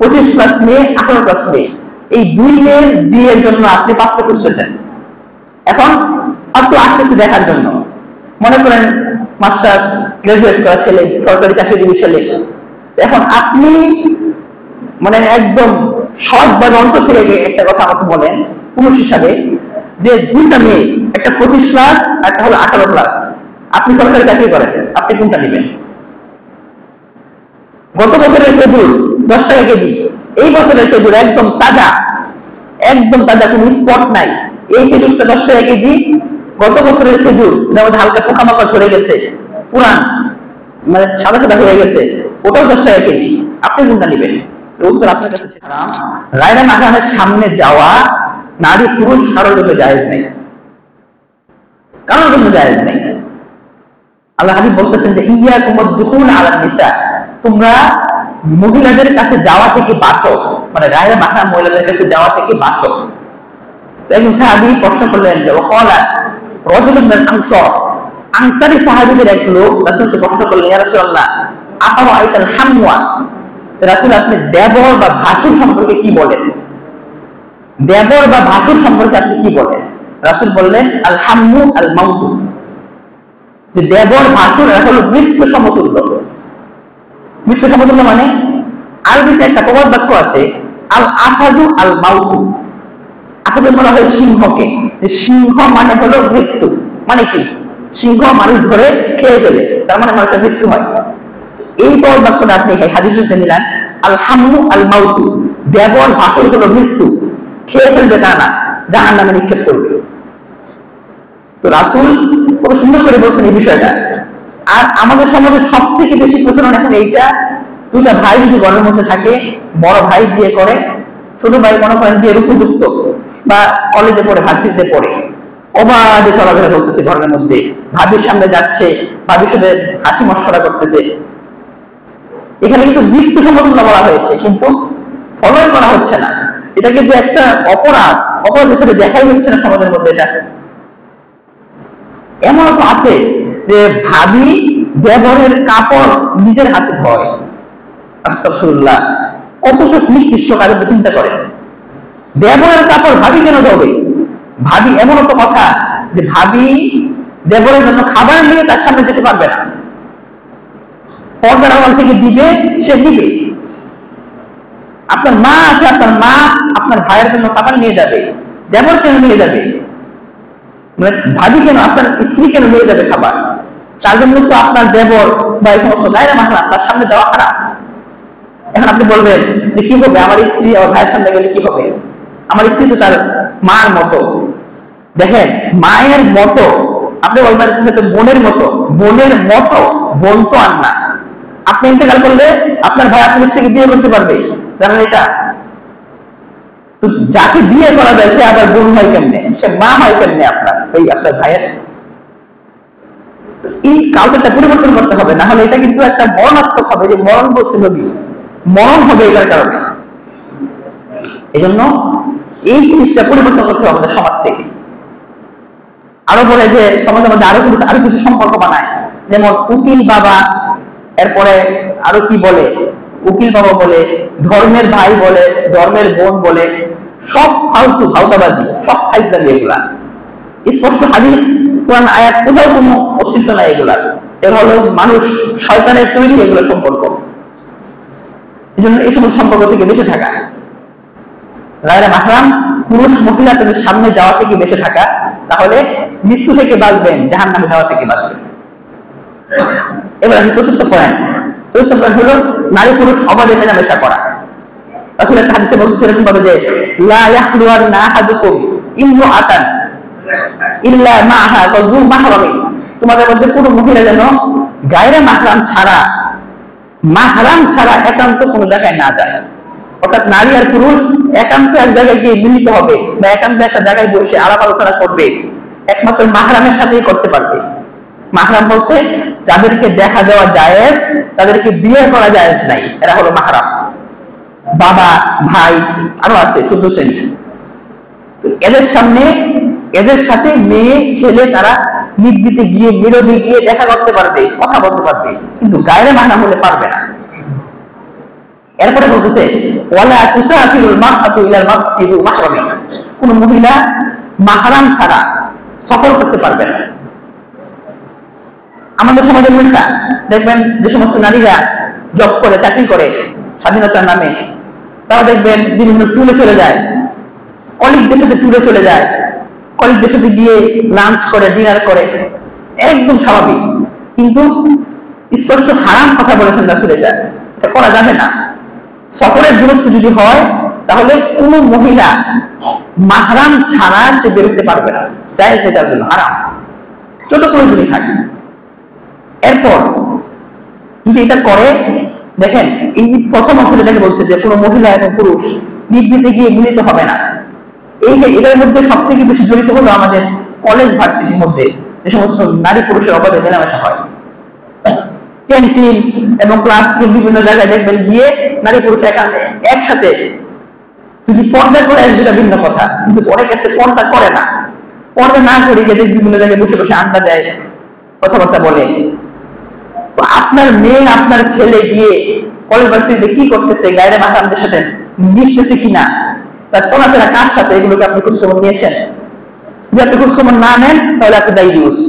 25+ মেয়ে, 18+ মেয়ে, এই 2 মেয়ের বিয়ের জন্য আপনি পাত্র খুঁজতেছেন। এখন পাত্র আসতেছে দেখার জন্য, মনে করেন মাস্টার্স গ্রাজুয়েট করা ছেলে, সরকারি চাকরিজীবী ছেলে। এখন আপনি মানে একদম সৎ বা অন্তর থেকে একটা কথা আমাকে বলেন পুরুষ হিসাবে, যে 2টা মেয়ে, একটা 25+, একটা হলো 18+, আপনি সরকারি চাকরি করেন, আপনি কোনটা নেবেন? গত বছরের খেজুর 10 টাকা কেজি, এই বছরের খেজুর একদম তাজা, কোনো স্পট নাই, এই খেজুরটা 10 টাকা কেজি। গত বছরের খেজুর যেমন হালকা পোকামাকড় ধরে গেছে, পুরান মানে সাদা সাদা হয়ে গেছে, ওটাও 10 টাকা কেজি, আপনি কোনটা নেবেন? উত্তর আপনার কাছে হারাম। গায়রে মাহরামের সামনে যাওয়া নারী পুরুষ কারোর জন্য জায়েজ নেই, কারোর জন্য জায়েজ নেই। আল্লাহ হাবিব বলতেছেন যে ইয়াকুম আদ-দুখুল আলা নিসা, তোমরা মহিলাদের কাছে যাওয়া থেকে বাঁচো, মানে গায়রে মাহরাম মহিলাদের কাছে যাওয়া থেকে বাঁচো। একজন সাহাবী প্রশ্ন করলেন যে ওয়াকালা রাজুলুন মিনাল আনসার, আনসারী সাহাবীদের এক লোক রাসূলকে প্রশ্ন করলেন, ইয়া রাসূলুল্লাহ আফারা আইতাল হামওয়া, রাসূল আপনি দেবর বা ভাসুর সম্পর্কে কি বলেন? দেবর বা ভাসুর সম্পর্কে আপনি কি বলেন? রাসূল বললেন আল হাম্মু আল মাউতু, যে দেবর ভাসুর এরা হলো মৃত্যু সমতুল্য। মৃত্যু সমতুল্য মানে আরবিতে একটা প্রবাদ বাক্য আছে, আল আসাদু আল মাউতু, আসাদু বলা হয় সিংহকে, সিংহ মানে হলো মৃত্যু। মানে কি? সিংহ মানুষ ধরে খেয়ে ফেলে, তার মানে মানুষের মৃত্যু হয়। এই প্রবাদ বাক্যটা আপনি হাদিসে নিলেন, আল হাম্মু আল মাউতু, দেবর ভাসুর হলো মৃত্যু, খেয়ে ফেলবে তা না, জাহান্নামে নিক্ষেপ করবে। তো রাসূল খুব সুন্দর করে বলছেন এই বিষয়টা। আর আমাদের সমাজে সব থেকে বেশি প্রচলন এখন এইটা, 2টা ভাই যদি ঘরের মধ্যে থাকে, বড় ভাই বিয়ে করে, ছোট ভাই মনে করেন বিয়ের উপযুক্ত বা কলেজে পড়ে, ভার্সিটিতে পড়ে, অবাধে চলাফেরা করতেছে ঘরের মধ্যে, ভাবির সামনে যাচ্ছে, ভাবির সাথে হাসি মশকরা করতেছে। এখানে কিন্তু মৃত্যু সমতুল্য বলা হয়েছে, কিন্তু ফলোই করা হচ্ছে না। এটাকে যে একটা অপরাধ হিসেবে দেখাই হচ্ছে না সমাজের মধ্যে। এটা এমন তো আছে যে ভাবি দেবরের কাপড় নিজের হাতে ধোয়, আস্তাগফিরুল্লাহ, কতটা নিকৃষ্ট কাজে চিন্তা করেন। দেবরের কাপড় ভাবি কেন ধোবে? ভাবি এমন একটা কথা যে ভাবি দেবরের জন্য খাবার নিয়ে তার সামনে যেতে পারবে না, পর্দার আড়াল থেকে দিবে, সে দিবে। আপনার মা আছে, আপনার মা আপনার ভাইয়ের জন্য খাবার নিয়ে যাবে, দেবর কেন নিয়ে যাবে? মানে ভাবি কেন, আপনার স্ত্রী কেন নিয়ে যাবে খাবার? তার জন্য তো আপনার দেবর বা এই সমস্ত গায়রে মাহরাম তার সামনে দেওয়া খারাপ। এখন আপনি বলবেন যে কি হবে, আমার স্ত্রী আমার ভাইয়ের সামনে গেলে কি হবে? আমার স্ত্রী তো তার মার মতো। দেখেন, মায়ের মতো, আপনি বলবেন বোনের মতো, বোন তো আর না। আপনি ইন্তেকাল করলে আপনার ভাই আপনার স্ত্রীকে বিয়ে করতে পারবে, জানেন এটা? তো যাকে বিয়ে করা যায় সে আবার বোন হয় কেমনে, সে মা হয় কেমনে আপনার ভাইয়ের? এই কালচারটা পরিবর্তন করতে হবে, না হলে এটা কিন্তু একটা মরণাত্মক হবে, যে মরণ বলছে নবী, মরণ হবে এটার কারণে। এই জন্য এই জিনিসটা পরিবর্তন করতে হবে আমাদের সমাজ থেকে। আরো বলে যে সমাজের মধ্যে আরো কিছু সম্পর্ক বানায়, যেমন উকিল বাবা, এরপরে আরো কি বলে, উকিল বাবা বলে, ধর্মের ভাই বলে, ধর্মের বোন বলে, সব ফালতাবাজি, সব ফাইজলামি এগুলা। স্পষ্ট হাদিস কোরআন আয়াত কোথাও কোনো অস্তিত্ব নাই এগুলা। এর হলো মানুষ শয়তানের তৈরি এগুলো সম্পর্ক। এই জন্য এই সমস্ত সম্পর্ক থেকে বেঁচে থাকা, গায়রে মাহরাম পুরুষ মহিলা তাদের সামনে যাওয়া থেকে বেঁচে থাকা, তাহলে মৃত্যু থেকে বাঁচবেন, জাহান্নামে যাওয়া থেকে বাঁচবেন। এবার আমি চতুর্থ পয়েন্ট হলো নারী পুরুষ অবাধে মেলামেশা করা। রাসূল একটা হাদিসে বলছেন এরকম ভাবে যে লা ইয়াখলুয়ান্না আহাদুকুম ইমরাআতান ইল্লা মা'আহা যু মাহরামিন, তোমাদের মধ্যে কোনো মহিলা যেন গায়রে মাহরাম ছাড়া একান্ত কোনো জায়গায় না যায়। অর্থাৎ নারী আর পুরুষ একান্ত এক জায়গায় গিয়ে মিলিত হবে বা একান্ত একটা জায়গায় বসে আলাপ আলোচনা করবে, একমাত্র মাহরামের সাথেই করতে পারবে। মাহরাম বলতে যাদেরকে দেখা দেওয়া জায়েজ, তাদেরকে বিয়ে করা জায়েজ নাই, এরা হলো মাহরাম। বাবা, ভাই, আরো আছে 14 শ্রেণী। এদের সাথে মেয়ে ছেলে তারা নির্বিতে গিয়ে নীরবে গিয়ে দেখা করতে পারবে, কথা বলতে পারবে, কিন্তু গায়রে মাহরাম হলে পারবে না। এরপরে বলতেছে ওয়ালা তুসাফিরুল মারআতু ইলাল মারআতি যু মাহরামি, কোন মহিলা মাহরাম ছাড়া সফর করতে পারবে না। আমাদের সমাজের উল্টা, দেখবেন যে সমস্ত নারীরা জব করে, চাকরি করে স্বাধীনতার নামে, তারা দেখবেন বিভিন্ন ট্যুরে চলে যায়, কলিগদের সাথে ট্যুরে চলে যায়, কলিগদের সাথে গিয়ে লাঞ্চ করে, ডিনার করে, একদম স্বাভাবিক। কিন্তু স্পষ্ট হারাম কথা বলেছেন রাসূল, এটা করা যাবে না। সফরের দূরত্ব যদি হয় তাহলে কোন মহিলা মাহরাম ছাড়া সে বেরোতে পারবে না, জায়েজ তার জন্য হারাম, ছোট করে যদি থাকে। এরপর যদি এটা করে, দেখেন এই প্রথম অংশে এটাকে বলছে যে কোনো মহিলা এবং পুরুষ নিবৃতে গিয়ে মিলিত হবে না। এটার মধ্যে সব থেকে বেশি জড়িত হলো আমাদের কলেজ ভার্সিটির মধ্যে যে সমস্ত নারী পুরুষের অবাধে মেলামেশা হয়, ক্যান্টিন এবং ক্লাসরুম বিভিন্ন জায়গায় দেখবেন গিয়ে নারী পুরুষ একসাথে, যদি পর্দা করে সেটা ভিন্ন কথা, কিন্তু অনেক কাছে পর্দা করে না, পর্দা না করে গিয়ে বিভিন্ন জায়গায় বসে বসে আড্ডা দেয়, কথাবার্তা বলে। তো আপনার মেয়ে আপনার ছেলে গিয়ে কলেজ ভার্সিটিতে কি করতেছে, গায়ের মাহরামদের সাথে মিশতেছে কিনা, তার চলাফেরা কার সাথে, এগুলোকে আপনি খোঁজখবর নিয়েছেন? যদি আপনি খোঁজখবর না নেন তাহলে আপনি দায়ুস,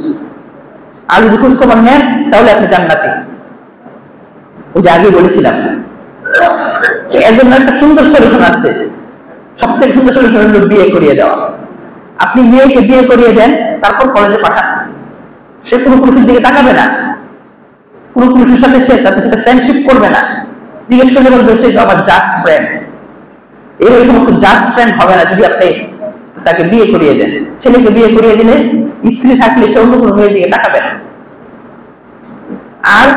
আর যদি খোঁজখবর নেন তাহলে আপনি জান্নাতি। ওই যে আগে বলেছিলাম, এর জন্য একটা সুন্দর সলিউশন আছে। সব থেকে সুন্দর সলিউশন হলো বিয়ে করিয়ে দেওয়া। আপনি মেয়েকে বিয়ে করিয়ে দেন, তারপর কলেজে পাঠান, সে কোনো পুরুষের দিকে তাকাবে না, কোনো পুরুষের সাথে সে তাদের সাথে ফ্রেন্ডশিপ করবে না, জিজ্ঞেস করে বলবে সে আমার জাস্ট ফ্রেন্ড। এই সমস্ত জাস্ট ফ্রেন্ড হবে না যদি আপনি তাকে বিয়ে করিয়ে দেন। ছেলেকে বিয়ে করিয়ে দিলে স্ত্রী থাকলে সে অন্য কোনো মেয়ের দিকে তাকাবে না। আর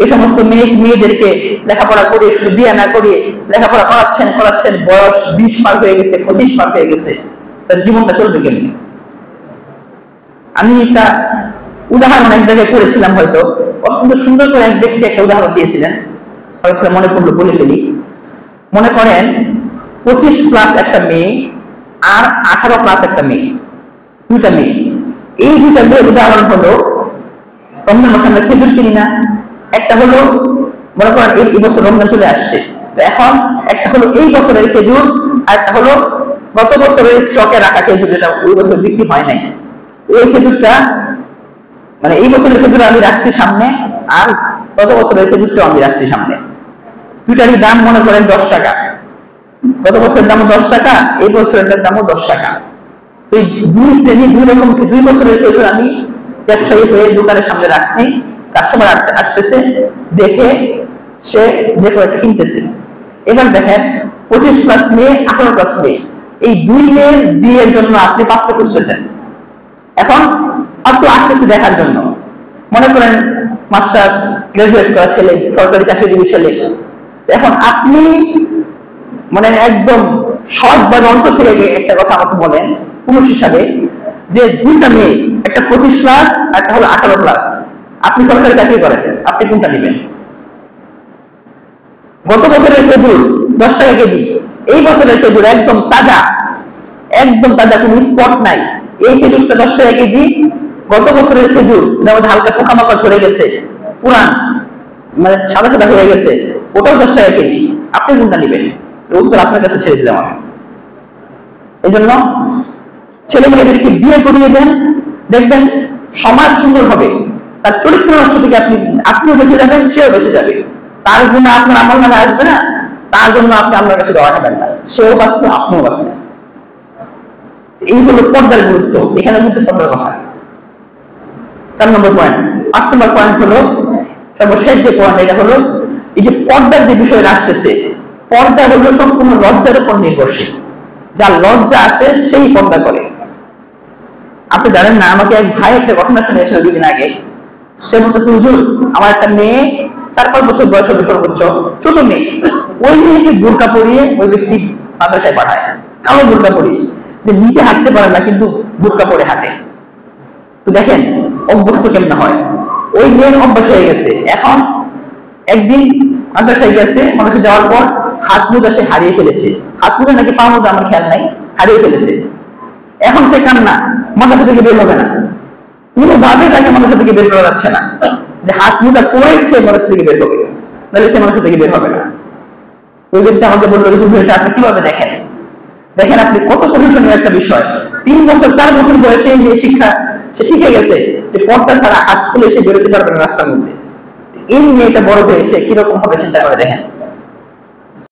এই সমস্ত মেয়েদেরকে লেখাপড়া করে, শুধু বিয়ে না করিয়ে লেখাপড়া করাচ্ছেন, বয়স 20 পার হয়ে গেছে, 25 পার হয়ে গেছে, তার জীবনটা চলবে কেমনি? আমি একটা উদাহরণ এক জায়গায় করেছিলাম, হয়তো অত্যন্ত সুন্দর করে এক ব্যক্তি একটা উদাহরণ দিয়েছিলেন, হয়তো মনে পড়লো বলে ফেলি। মনে করেন 25+ একটা মেয়ে আর 18+ একটা মেয়ে, দুইটা মেয়ে। এই দুইটা মেয়ের উদাহরণ হলো, রমজান মাসে আমরা খেজুর কিনি না, একটা হলো মনে করেন এই বছর রমজান চলে আসছে, তো এখন একটা হলো এই বছরের খেজুর, আর একটা হলো গত বছরের স্টকে রাখা খেজুর, যেটা ওই বছর বিক্রি হয় নাই। এই খেজুরটা মানে এই বছরের খেজুর আমি রাখছি সামনে, আর গত বছরের খেজুরটা আমি রাখছি সামনে। দুইটারই দাম মনে করেন 10 টাকা। গত বছরের দামও 10 টাকা, এই বছরের দামও 10 টাকা। এই দুই শ্রেণী, দুই রকম 2 বছরের খেজুর আমি ব্যবসায়ী হয়ে দোকানের সামনে রাখছি, কাস্টমার আসতেছে, দেখে সে দেখো একটা কিনতেছে। এবার দেখেন 25+ মেয়ে, 18+ মেয়ে, এই দুই মেয়ের বিয়ের জন্য আপনি পাত্র খুঁজতেছেন। এখন পাত্র আসতেছে দেখার জন্য, মনে করেন মাস্টার্স গ্রাজুয়েট করা ছেলে, সরকারি চাকরিজীবী ছেলে। এখন আপনি মানে একদম সৎভাবে অন্তর থেকে একটা কথা আমাকে বলেন পুরুষ হিসাবে, যে দুইটা মেয়ে, একটা 25+ একটা হলো 18+, আপনি সরকারি চাকরি করেন, আপনি কোনটা নেবেন? গত বছরের খেজুর 10 টাকা কেজি, এই বছরের খেজুর একদম তাজা, কোনো স্পট নাই। এই খেজুরটা 10 টাকা কেজি, গত বছরের খেজুর যেমন হালকা পোকামাকড় ধরে গেছে, পুরান মানে সাদা সাদা হয়ে গেছে, ওটাও 10 টাকা কেজি, আপনি কোনটা নেবেন? উত্তর আপনার কাছে ছেড়ে দিলাম আমি। এই জন্য ছেলে মেয়েদেরকে বিয়ে করিয়ে দেন, দেখবেন সমাজ সুন্দর হবে, তার চরিত্র নষ্ট থেকে আপনিও বেঁচে যাবেন, সেও বেঁচে যাবে। তার জন্য আপনার আমল নামে আসবে না, তার জন্য আপনি আপনার কাছে দেওয়া খাবেন না, সেও বাঁচবে, আপনিও বাঁচবেন। এই হলো পর্দার গুরুত্ব, এখানে মধ্যে পর্দার কথা। 4 নম্বর পয়েন্ট। 5 নম্বর পয়েন্ট হলো সর্বশেষ যে পয়েন্ট, এটা হলো এই যে পর্দার যে বিষয় আসতেছে, পর্দা হলো সম্পূর্ণ লজ্জার উপর নির্ভরশীল। যার লজ্জা আছে সেই পর্দা করে। আপনি জানেন না, আমাকে এক ভাই একটা ঘটনা শুনিয়েছিল 2 দিন আগে। সে বলতেছে, হুজুর আমার একটা মেয়ে 4-5 বছর বয়স হবে সর্বোচ্চ, ছোট মেয়ে, ওই মেয়েকে বোরকা পরিয়ে ওই ব্যক্তি মাদ্রাসায় পাঠায়, কালো বোরকা পরিয়ে, যে নিচে হাঁটতে পারে না কিন্তু বোরকা পরে হাঁটে। তো দেখেন অভ্যস্ত কেমন হয়, ওই মেয়ের অভ্যাস হয়ে গেছে। এখন একদিন মাদ্রাসায় গেছে, মাদ্রাসায় যাওয়ার পর হাত মুজা সে হারিয়ে ফেলেছে, হাত মুজা নাকি পা মুজা আমার খেয়াল নাই, হারিয়ে ফেলেছে। এখন সে কান্না, মাদ্রাসা থেকে বের হবে না, কোনোভাবে তাকে মাদ্রাসা থেকে বের করা যাচ্ছে না, যে হাত মুজা পরে সে মাদ্রাসা থেকে বের হবে, তাহলে সে মাদ্রাসা থেকে বের হবে না। ওই ব্যক্তি আমাকে বললো যে এটা আপনি কিভাবে দেখেন। দেখেন আপনি কত প্রশংসনীয় একটা বিষয়, 3 বছর 4 বছর বয়সে যে শিক্ষা সে শিখে গেছে যে পর্দা ছাড়া হাত খুলে সে বেরোতে পারবে না রাস্তার মধ্যে। এই মেয়েটা বড় হয়েছে কিরকম ভাবে চিন্তা করে দেখেন।